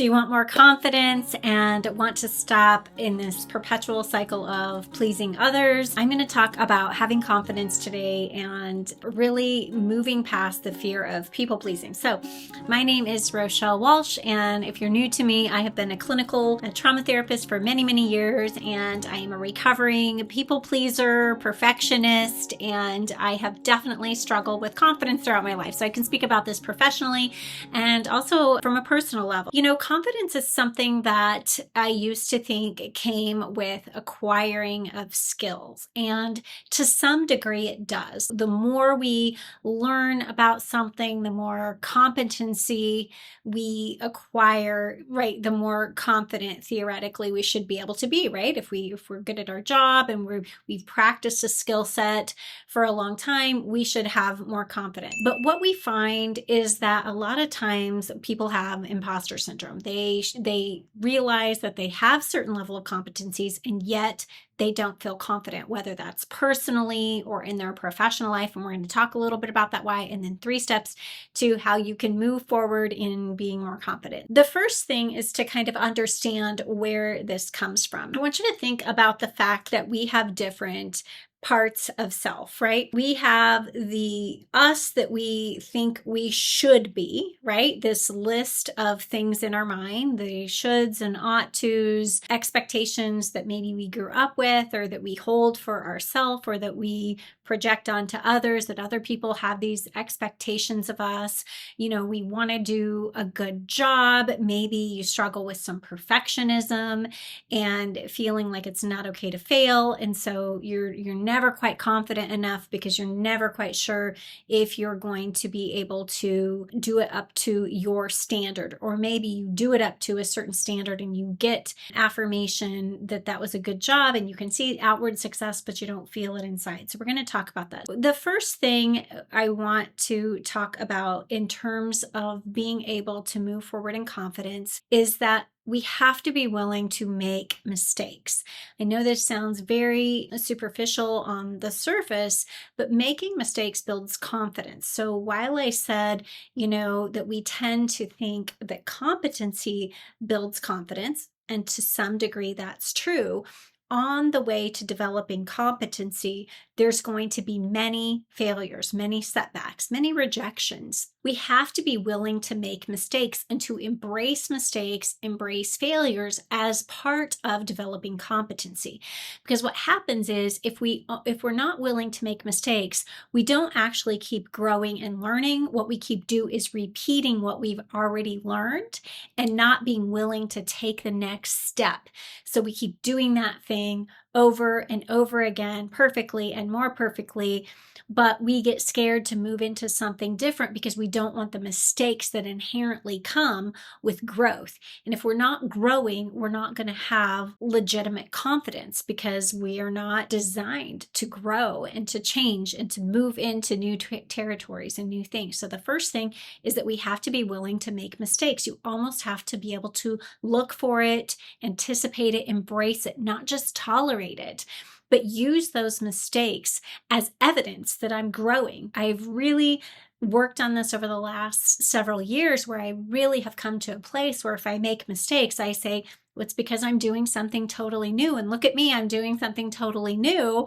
So you want more confidence and want to stop in this perpetual cycle of pleasing others. I'm going to talk about having confidence today and really moving past the fear of people pleasing. So my name is Rochelle Walsh, and if you're new to me, I have been a clinical trauma therapist for many, many years, and I am a recovering people pleaser, perfectionist, and I have definitely struggled with confidence throughout my life. So I can speak about this professionally and also from a personal level. You know, confidence is something that I used to think came with acquiring of skills, and to some degree it does. The more we learn about something, the more competency we acquire, right? The more confident theoretically we should be able to be, right? If we're good at our job and we've practiced a skill set for a long time, we should have more confidence. But what we find is that a lot of times people have imposter syndrome. They realize that they have certain level of competencies, and yet they don't feel confident, whether that's personally or in their professional life. And we're going to talk a little bit about that why, and then 3 steps to how you can move forward in being more confident. The first thing is to kind of understand where this comes from. I want you to think about the fact that we have different parts of self, right? We have the us that we think we should be, right? This list of things in our mind, the shoulds and ought tos, expectations that maybe we grew up with or that we hold for ourselves or that we project onto others, that other people have these expectations of us. You know, we want to do a good job. Maybe you struggle with some perfectionism and feeling like it's not okay to fail. And so you're never quite confident enough because you're never quite sure if you're going to be able to do it up to your standard. Or maybe you do it up to a certain standard and you get affirmation that that was a good job and you can see outward success, but you don't feel it inside. So we're going to talk about that. The first thing I want to talk about in terms of being able to move forward in confidence is that we have to be willing to make mistakes. I know this sounds very superficial on the surface, but making mistakes builds confidence. So while I said, you know, that we tend to think that competency builds confidence, and to some degree that's true, on the way to developing competency, there's going to be many failures, many setbacks, many rejections. We have to be willing to make mistakes and to embrace mistakes, embrace failures as part of developing competency. Because what happens is if we're not willing to make mistakes, we don't actually keep growing and learning. What we keep do is repeating what we've already learned and not being willing to take the next step. So we keep doing that thing over and over again, perfectly and more perfectly, but we get scared to move into something different because we don't want the mistakes that inherently come with growth. And if we're not growing, we're not going to have legitimate confidence because we are not designed to grow and to change and to move into new territories and new things. So the first thing is that we have to be willing to make mistakes. You almost have to be able to look for it, anticipate it, embrace it, not just tolerate it, but use those mistakes as evidence that I'm growing. I've really worked on this over the last several years where I really have come to a place where if I make mistakes, I say, well, it's because I'm doing something totally new. And look at me, I'm doing something totally new.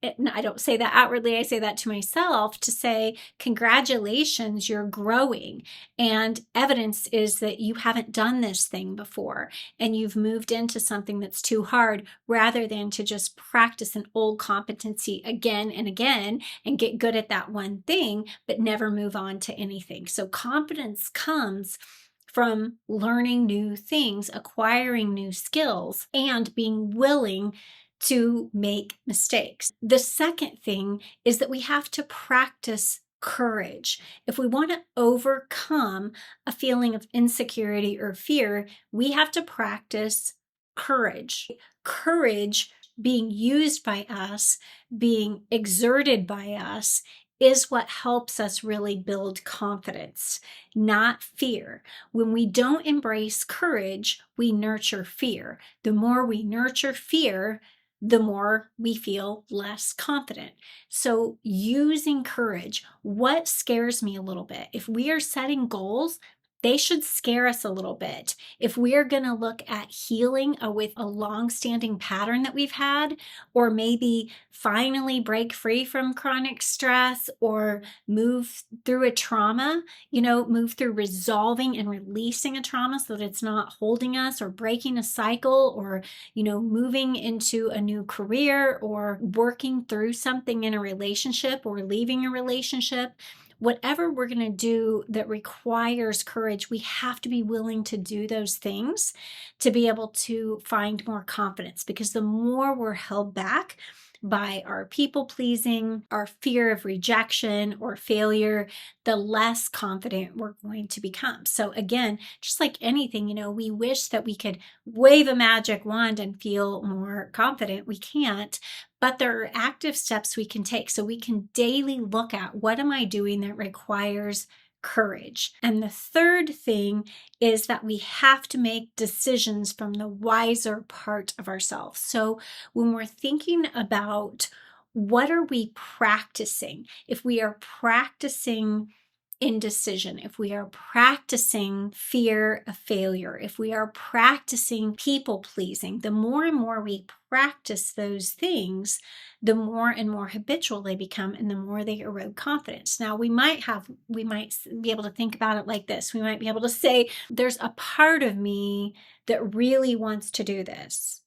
And I don't say that outwardly. I say that to myself to say, congratulations, you're growing. And evidence is that you haven't done this thing before and you've moved into something that's too hard rather than to just practice an old competency again and again and get good at that one thing, but never move on to anything. So confidence comes from learning new things, acquiring new skills, and being willing to make mistakes. The second thing is that we have to practice courage. If we want to overcome a feeling of insecurity or fear, we have to practice courage. Courage being used by us, being exerted by us, is what helps us really build confidence, not fear. When we don't embrace courage, we nurture fear. The more we nurture fear, the more we feel less confident. So using courage, what scares me a little bit, if we are setting goals they should scare us a little bit. If we're going to look at healing with a long-standing pattern that we've had, or maybe finally break free from chronic stress or move through a trauma, move through resolving and releasing a trauma so that it's not holding us, or breaking a cycle, or, moving into a new career, or working through something in a relationship, or leaving a relationship. Whatever we're going to do that requires courage, we have to be willing to do those things to be able to find more confidence, because the more we're held back by our people pleasing, our fear of rejection or failure, the less confident we're going to become. So again, just like anything, we wish that we could wave a magic wand and feel more confident. We can't, but there are active steps we can take. So we can daily look at, what am I doing that requires courage? And the third thing is that we have to make decisions from the wiser part of ourselves. So when we're thinking about what are we practicing, if we are practicing indecision, if we are practicing fear of failure, if we are practicing people pleasing, the more and more we practice those things, the more and more habitual they become, and the more they erode confidence. Now, we might be able to think about it like this. We might be able to say, there's a part of me that really wants to do this,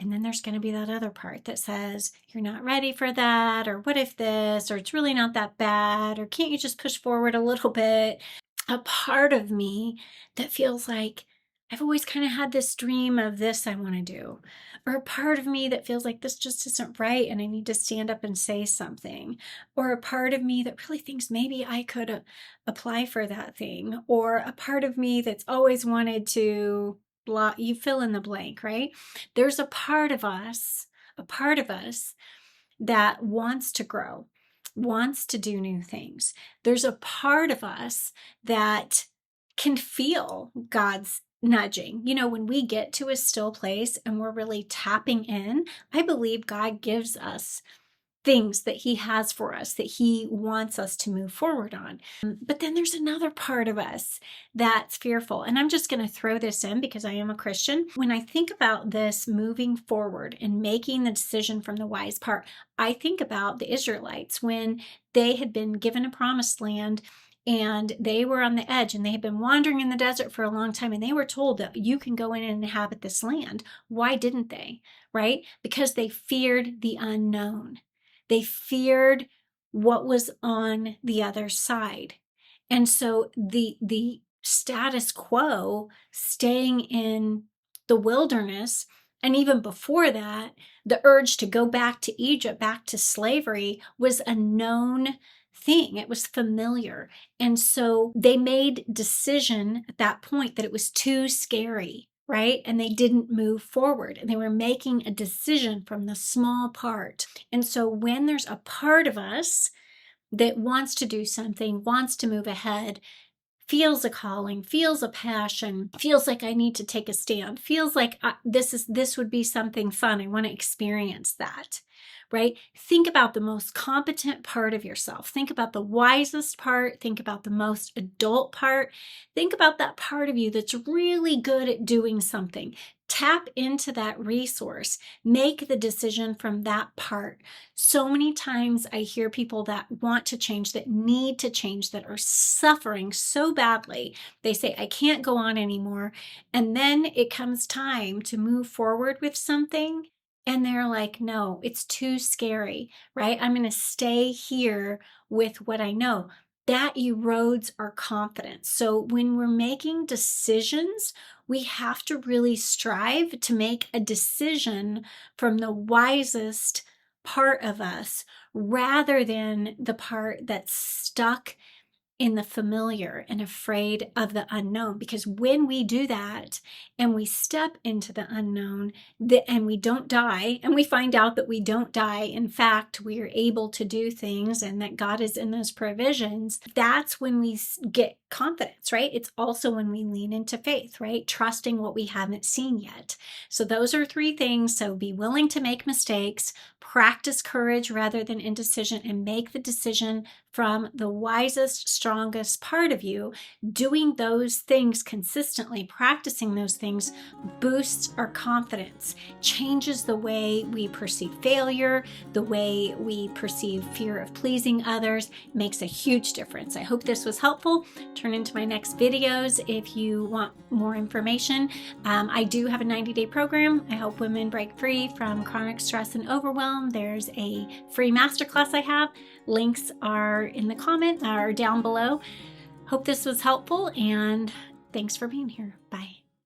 and then there's going to be that other part that says, you're not ready for that, or what if this, or it's really not that bad, or can't you just push forward a little bit? A part of me that feels like, I've always kind of had this dream of this I want to do. Or a part of me that feels like this just isn't right and I need to stand up and say something. Or a part of me that really thinks maybe I could apply for that thing. Or a part of me that's always wanted to blah, you fill in the blank, right? There's a part of us that wants to grow, wants to do new things. There's a part of us that can feel God's nudging. When we get to a still place and we're really tapping in, I believe God gives us things that he has for us, that he wants us to move forward on. But then there's another part of us that's fearful. And I'm just going to throw this in because I am a Christian. When I think about this moving forward and making the decision from the wise part, I think about the Israelites when they had been given a promised land and they were on the edge and they had been wandering in the desert for a long time and they were told that you can go in and inhabit this land. Why didn't they? Right? Because they feared the unknown. They feared what was on the other side. And so the status quo, staying in the wilderness, and even before that, the urge to go back to Egypt, back to slavery, was a known thing. It was familiar. And so they made decision at that point that it was too scary, right? And they didn't move forward, and they were making a decision from the small part. And so when there's a part of us that wants to do something, wants to move ahead, feels a calling, feels a passion, feels like I need to take a stand, feels like this would be something fun, I want to experience that, right? Think about the most competent part of yourself. Think about the wisest part. Think about the most adult part. Think about that part of you that's really good at doing something. Tap into that resource. Make the decision from that part. So many times I hear people that want to change, that need to change, that are suffering so badly. They say, I can't go on anymore. And then it comes time to move forward with something. And they're like, no, it's too scary, right? I'm going to stay here with what I know. That erodes our confidence. So when we're making decisions, we have to really strive to make a decision from the wisest part of us rather than the part that's stuck in the familiar and afraid of the unknown. Because when we do that and we step into the unknown and we don't die, and we find out that we don't die, in fact, we are able to do things and that God is in those provisions, that's when we get confidence, right? It's also when we lean into faith, right? Trusting what we haven't seen yet. So those are three things. So be willing to make mistakes, practice courage rather than indecision, and make the decision from the wisest, strongest, strongest part of you, doing those things consistently, practicing those things, boosts our confidence, changes the way we perceive failure, the way we perceive fear of pleasing others, makes a huge difference. I hope this was helpful. Turn into my next videos if you want more information. I do have a 90-day program. I help women break free from chronic stress and overwhelm. There's a free masterclass I have. Links are in the comment or down below. Hope this was helpful, and thanks for being here. Bye.